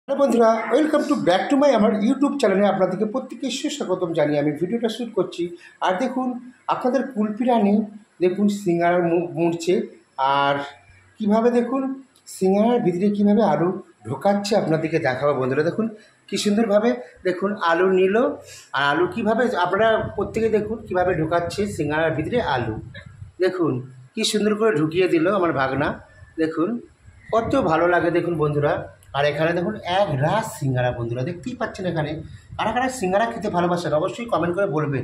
Hello বন্ধুরা, welcome back to my আমার YouTube চ্যানেলে আপনাদেরকে প্রত্যেককে সুস্বাগতম জানিয়ে আমি ভিডিওটা শ্যুট করছি। আর দেখুন আপনাদের কুলপি রানী দেখুন সিঙ্গারা মুড়ছে। আর কিভাবে দেখুন সিঙ্গারার ভিতরে কীভাবে আলু ঢোকাচ্ছে আপনাদেরকে দেখাবো বন্ধুরা। দেখুন কী সুন্দরভাবে দেখুন আলু নিল, আর আলু কীভাবে আপনারা প্রত্যেকে দেখুন কীভাবে ঢোকাচ্ছে সিঙ্গারার ভিতরে আলু। দেখুন কী সুন্দর করে ঢুকিয়ে দিল আমার ভাগনা। দেখুন কত ভালো লাগে দেখুন বন্ধুরা। আর এখানে দেখুন এক রাস সিঙ্গারা বন্ধুরা দেখতেই পাচ্ছেন। এখানে কারা কারা সিঙ্গারা খেতে ভালোবাসেন অবশ্যই কমেন্ট করে বলবেন।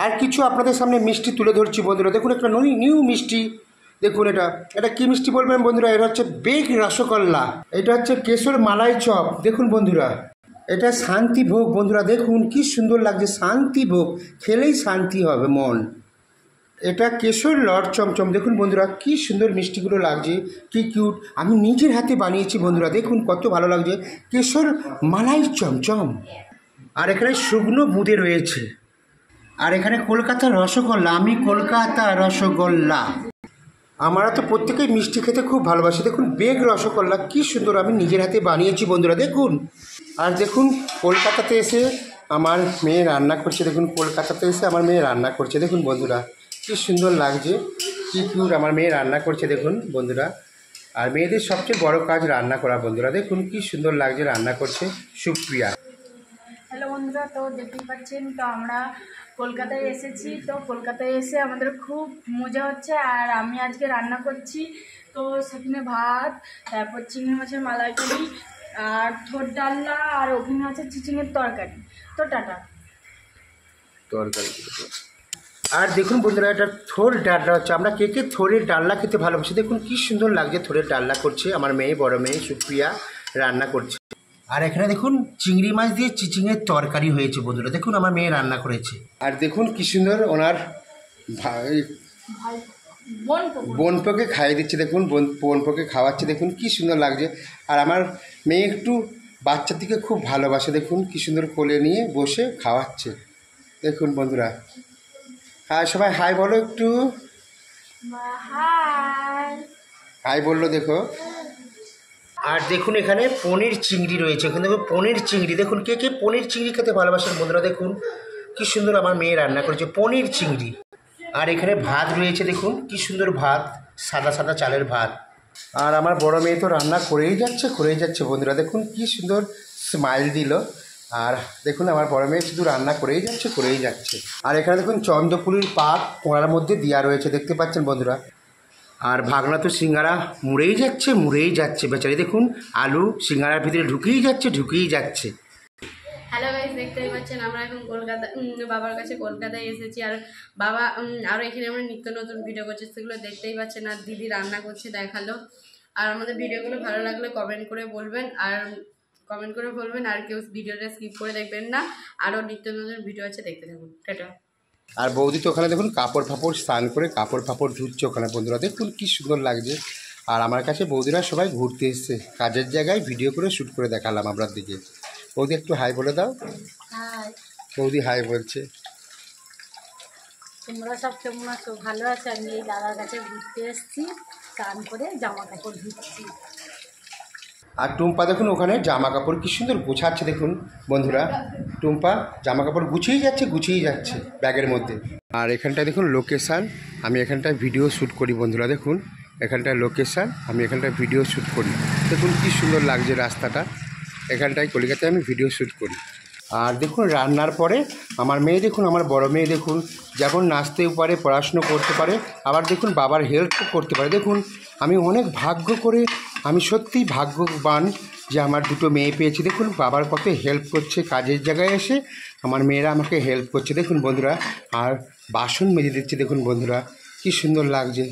আর কিছু আপনাদের সামনে মিষ্টি তুলে ধরছি বন্ধুরা। দেখুন একটা নিউ মিষ্টি। দেখুন এটা কী মিষ্টি বলবেন বন্ধুরা? এটা হচ্ছে বেগ রসগোল্লা, এটা হচ্ছে কেশর মালাই চপ। দেখুন বন্ধুরা এটা শান্তিভোগ বন্ধুরা। দেখুন কি সুন্দর লাগছে, শান্তিভোগ খেলেই শান্তি হবে মন। এটা কেশর লট চমচম। দেখুন বন্ধুরা কি সুন্দর মিষ্টিগুলো লাগছে, কি কিউট। আমি নিজের হাতে বানিয়েছি বন্ধুরা। দেখুন কত ভালো লাগছে, কেশর মালাই চমচম। আর এখানে শুকনো বুঁদে রয়েছে। আর এখানে কলকাতার রসগোল্লা, আমি কলকাতা রসগোল্লা। আমরা তো প্রত্যেকেই মিষ্টি খেতে খুব ভালোবাসি। দেখুন বেগ রসগোল্লা কি সুন্দর, আমি নিজের হাতে বানিয়েছি বন্ধুরা দেখুন। আর দেখুন কলকাতাতে এসে আমার মেয়ে রান্না করছে। দেখুন কলকাতাতে এসে আমার মেয়ে রান্না করছে। দেখুন বন্ধুরা কি সুন্দর লাগছে, কি কিউট আমার মেয়ে রান্না করছে দেখুন বন্ধুরা। আর মেয়েদের সবচেয়ে বড় কাজ রান্না করা বন্ধুরা। দেখুন কি সুন্দর লাগছে রান্না করছে সুপ্রিয়া। হ্যালো বন্ধুরা, তো দেখতেই পাচ্ছেন তো আমরা কলকাতায় এসেছি। তো কলকাতায় এসে আমাদের খুব মজা হচ্ছে। আর আমি আজকে রান্না করছি। তো সেখানে ভাত, তারপর চিংড়ি মাছের মালাইকারি, আর থোর ডালনা, আর ওখানে আছে চিচিংয়ের তরকারি। তো টাটা তরকারি। আর দেখুন বন্ধুরা এটা থোর ডালনা হচ্ছে। আমরা কে কে থোরের ডালনা খেতে ভালোবাসি। দেখুন কি সুন্দর লাগছে, থোরের ডালনা করছে আমার মেয়ে, বড় মেয়ে সুপ্রিয়া রান্না করছে। আর এখানে দেখুন চিংড়ি মাছ দিয়ে চিচিংয়ের তরকারি হয়েছে বন্ধুরা। দেখুন আমার মেয়ে রান্না করেছে। আর দেখুন কি সুন্দর ওনার বোনপোকে খাইয়ে দিচ্ছে। দেখুন বোনপোকে খাওয়াচ্ছে। দেখুন কি সুন্দর লাগছে। আর আমার মেয়ে একটু বাচ্চার দিকে খুব ভালোবাসে। দেখুন কি সুন্দর কোলে নিয়ে বসে খাওয়াচ্ছে। দেখুন বন্ধুরা, হ্যাঁ সবাই হাই বলো একটু। হাই বললো দেখো। আর দেখুন এখানে পনির চিংড়ি রয়েছে। এখানে দেখুন পনির চিংড়ি। দেখুন কে কে পনির চিংড়ি খেতে ভালোবাসেন বন্ধুরা। দেখুন কি সুন্দর আমার মেয়ে রান্না করেছে পনির চিংড়ি। আর এখানে ভাত রয়েছে। দেখুন কি সুন্দর ভাত, সাদা সাদা চালের ভাত। আর আমার বড় মেয়ে তো রান্না করেই যাচ্ছে বন্ধুরা। দেখুন কি সুন্দর স্মাইল দিল। আর দেখুন আমার বড় মেয়ে শুধু রান্না করেই যাচ্ছে। আর এখানে দেখুন চন্দ্রপুলির পাক কোড়ার মধ্যে দেওয়া রয়েছে, দেখতে পাচ্ছেন বন্ধুরা। আর ভাগনা তো সিঙ্গারা মুড়েই যাচ্ছে বেচারি। দেখুন আলু সিঙ্গারার ভিতরে ঢুকেই যাচ্ছে। হ্যালো গাইস, দেখতেই পাচ্ছেন আমরা এখন বাবার কাছে কলকাতায় এসেছি। আর বাবা আরও এখানে আমরা নিত্য নতুন ভিডিও করছি, সেগুলো দেখতেই পাচ্ছেন। আর দিদি রান্না করছে দেখালো। আর আমাদের ভিডিওগুলো ভালো লাগলে কমেন্ট করে বলবেন। আর কেউ ভিডিওটা স্কিপ করে দেখবেন না। আরও নিত্য নতুন ভিডিও আছে, দেখতে থাকুন। টাটা। আর বৌদি তো ওখানে দেখুন কাপড় ফাপড় স্নান করে কাপড় ফাপড় ধুচ্ছে ওখানে বন্ধুরা। দেখুন কি সুন্দর লাগছে। আর আমার কাছে বৌদিরা সবাই ঘুরতে এসছে, কাজের জায়গায় ভিডিও করে শ্যুট করে দেখালাম আপনার দিকে। বৌদি একটু হাই বলে দাও। বৌদি হাই বলছে। তোমরা সব কেমন আছো? ভালো আছো? আমি এই দাদার কাছে ঘুরতে এসেছি, স্নান করে জামা কাপড় ধুচ্ছি। আর টুম্পা দেখুন ওখানে জামা কাপড় কি সুন্দর গোছাচ্ছে। দেখুন বন্ধুরা টুম্পা জামা কাপড় গুছিয়েই যাচ্ছে ব্যাগের মধ্যে। আর এখানটায় দেখুন লোকেশান, আমি এখানটায় ভিডিও শ্যুট করি বন্ধুরা। দেখুন এখানটায় লোকেশান, আমি এখানটায় ভিডিও শ্যুট করি। দেখুন কি সুন্দর লাগছে রাস্তাটা। এখানটায় কলকাতায় আমি ভিডিও শ্যুট করি। আর দেখুন রান্নার পরে আমার মেয়ে দেখুন, আমার বড় মেয়ে দেখুন যেমন নাচতেও পারে, পড়াশুনো করতে পারে, আবার দেখুন বাবার হেল্পও করতে পারে। দেখুন আমি অনেক ভাগ্য করে, আমি সত্যিই ভাগ্যবান যে আমার দুটো মেয়ে পেয়েছি। দেখুন বাবার কত হেল্প করছে কাজের জায়গায় এসে, আমার মেয়েরা আমাকে হেল্প করছে দেখুন বন্ধুরা। আর বাসন মেজে দিচ্ছে দেখুন বন্ধুরা, কি সুন্দর লাগছে।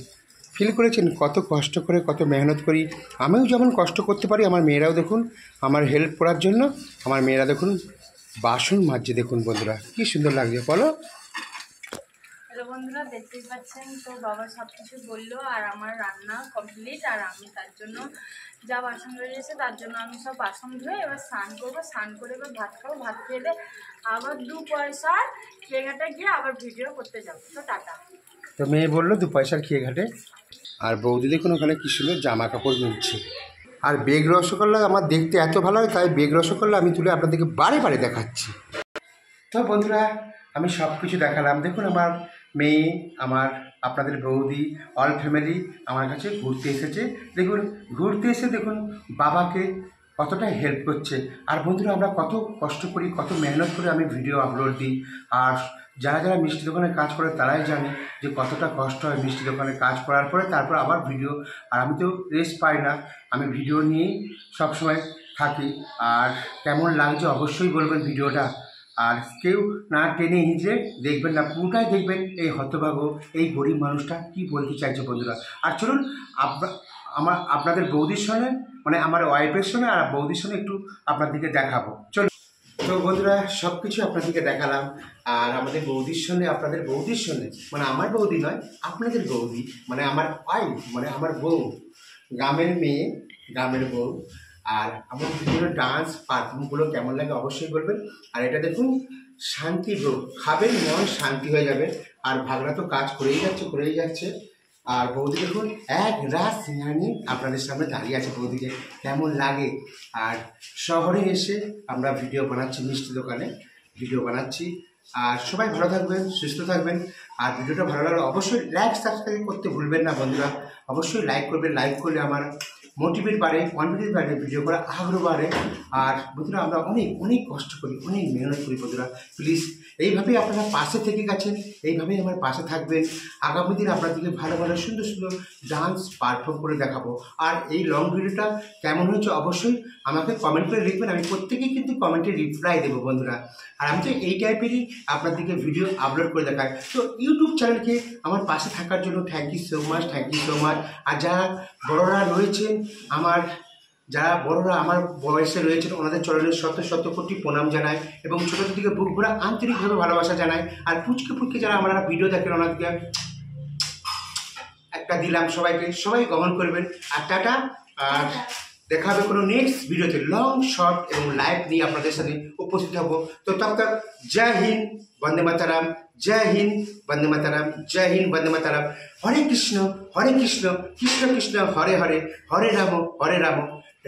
ফিল করেছেন কত কষ্ট করে, কত মেহনত করি। আমিও যেমন কষ্ট করতে পারি, আমার মেয়েরাও দেখুন আমার হেল্প করার জন্য আমার মেয়েরা দেখুন বাসন মাজছে। দেখুন বন্ধুরা কি সুন্দর লাগছে বলো। হ্যালো বন্ধুরা, দেখতেই পাচ্ছেন তো বাবা সব কিছু বললো। আর আমার রান্না কমপ্লিট। আর আমি তার জন্য যা বাসন রয়েছে তার জন্য আমি সব বাসন ধুয়ে এবার স্নান করবো। স্নান করে এবার ভাত খাবো। ভাত খেয়ে দিয়ে আবার 2 পয়সার খেয়েঘাটে গিয়ে আবার ভিডিও করতে যাবো। তো টাটা। তো মেয়ে বললো 2 পয়সার খেয়ে ঘাটে। আর বৌদি দেখুন ওখানে কি সুন্দর জামা কাপড় মিলছে। আর বেগ রসগোল্লা আমার দেখতে এত ভালো লাগে, তাই বেগ রসগোল্লা আমি তুলে আপনাদেরকে বারে বারে দেখাচ্ছি। তো বন্ধুরা, আমি সব কিছু দেখালাম। দেখুন আমার মেয়ে, আমার আপনাদের বৌদি, অল ফ্যামিলি আমার কাছে ঘুরতে এসেছে। দেখুন ঘুরতে এসে দেখুন বাবাকে কতটা হেল্প করছে। আর বন্ধুরা, আমরা কত কষ্ট করি, কত মেহনত করে আমি ভিডিও আপলোড দিই। আর যারা যারা মিষ্টি দোকানে কাজ করে তারাই জানে যে কতটা কষ্ট হয় মিষ্টি দোকানে কাজ করার পরে তারপর আবার ভিডিও। আর আমি তো রেস্ট পাই না, আমি ভিডিও নিয়েই সবসময় থাকি। আর কেমন লাগছে অবশ্যই বলবেন ভিডিওটা। আর কেউ না টেনে হিঁচড়ে দেখবেন না, পুরোটাই দেখবেন এই হতভাগ্য এই গরিব মানুষটা কি বলতে চাইছে বন্ধুরা। আর চলুন আপনাদের বৌদির সঙ্গে, মানে আমার ওয়াইফের সঙ্গে আর বৌদির সঙ্গে একটু আপনাদেরকে দেখাবো। চলুন। তো বন্ধুরা, সব কিছু আপনাদেরকে দেখালাম। আর আমাদের বৌদির সঙ্গে, আপনাদের বৌদির সঙ্গে, মানে আমার বৌদি নয়, আপনাদের বৌদি, মানে আমার ওয়াইফ, মানে আমার বউ, গ্রামের মেয়ে, গ্রামের বউ। আর আমার বিভিন্ন ডান্স পারফর্মগুলো কেমন লাগে অবশ্যই বলবেন। আর এটা দেখুন শান্তি ভোগ, খাবেন মন শান্তি হয়ে যাবে। আর ভাগনা তো কাজ করেই যাচ্ছে। আর বৌদি দেখুন এক রাত সিঙ্গারা নিয়ে আপনাদের সামনে দাঁড়িয়ে আছে। বৌদিকে কেমন লাগে। আর শহরে এসে আমরা ভিডিও বানাচ্ছি, মিষ্টি দোকানে ভিডিও বানাচ্ছি। আর সবাই ভালো থাকবেন, সুস্থ থাকবেন। আর ভিডিওটা ভালো লাগলে অবশ্যই লাইক সাবস্ক্রাইব করতে ভুলবেন না বন্ধুরা। অবশ্যই লাইক করবেন, লাইক করলে আমার মোটিভেট বাড়ে, কনফিডেন্স বাড়ে, ভিডিও করার আগ্রহ বাড়ে। আর বন্ধুরা, আমরা অনেক অনেক কষ্ট করি, অনেক মেহনত করি বন্ধুরা। প্লিজ এইভাবেই আপনারা পাশে থেকে গেছেন, এইভাবেই আমার পাশে থাকবেন। আগামী দিন আপনাদেরকে ভালো ভালো সুন্দর সুন্দর ডান্স পারফর্ম করে দেখাবো। আর এই লং ভিডিওটা কেমন হয়েছে অবশ্যই আমাকে কমেন্ট করে লিখবেন। আমি প্রত্যেকেই কিন্তু কমেন্টে রিপ্লাই দেবো বন্ধুরা। আর আমি তো এই টাইপেরই আপনাদেরকে ভিডিও আপলোড করে দেখাই। তো ইউটিউব চ্যানেলকে আমার পাশে থাকার জন্য thank you so much, thank you so much. আর যারা বড়রা রয়েছেন, যারা বড়রা আমার বয়সে রয়েছেন, ওনাদের চরণের শত শত কোটি প্রণাম জানাই এবং ছোটোদের দিকে বুক ভরা আন্তরিকভাবে ভালোবাসা জানাই। আর পুচকে যারা আমরা ভিডিও দেখেন, ওনাদেরকে একটা দিলাম। সবাই গ্রহণ করবেন। আর টাটা। আর দেখা হবে কোনো নেক্সট ভিডিওতে লং শর্ট এবং লাইভ নিয়ে আপনাদের সাথে উপস্থিত হব। তো তব তক জয় হিন্দ, বন্দে মাতারাম। জয় হিন্দ, বন্দে মাতারাম। জয় হিন্দ, বন্দে মাতারাম। হরে কৃষ্ণ কৃষ্ণ কৃষ্ণ হরে হরে, হরে রাম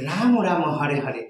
রাম রাম হরে হরে।